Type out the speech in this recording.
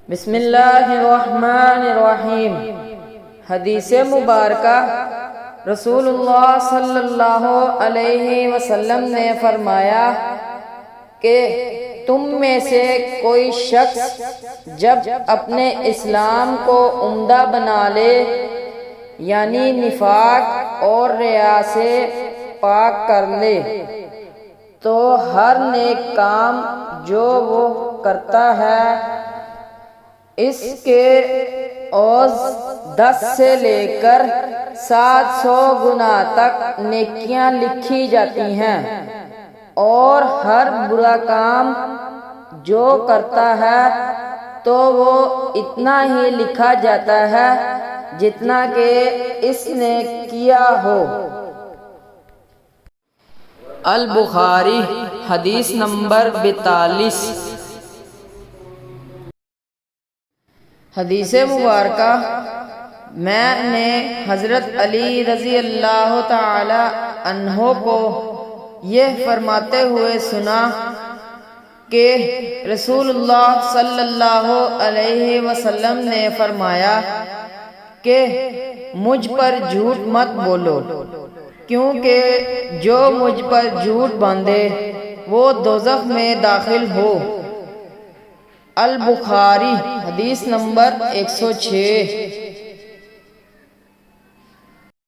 بسم اللہ الرحمن الرحیم۔ حدیث مبارکہ رسول اللہ صلی اللہ علیہ وسلم نے فرمایا کہ تم میں سے کوئی شخص جب اپنے اسلام کو عمدہ بنا لے، یعنی نفاق اور ریا سے پاک کر لے، تو ہر نیک کام جو وہ کرتا ہے اس کے عوض 10 سے لے کر 700 گنا تک نیکیاں لکھی جاتی ہیں، اور ہر برا کام جو کرتا ہے تو وہ اتنا ہی لکھا جاتا ہے جتنا کہ اس نے کیا ہو۔ البخاری حدیث نمبر 42۔ حدیث مبارکہ میں نے حضرت علی رضی اللہ تعالی عنہ کو یہ فرماتے ہوئے سنا کہ رسول اللہ صلی اللہ علیہ وسلم نے فرمایا کہ مجھ پر جھوٹ مت بولو، کیونکہ جو مجھ پر جھوٹ باندھے وہ دوزخ میں داخل ہو۔ البخاری حدیث نمبر 106۔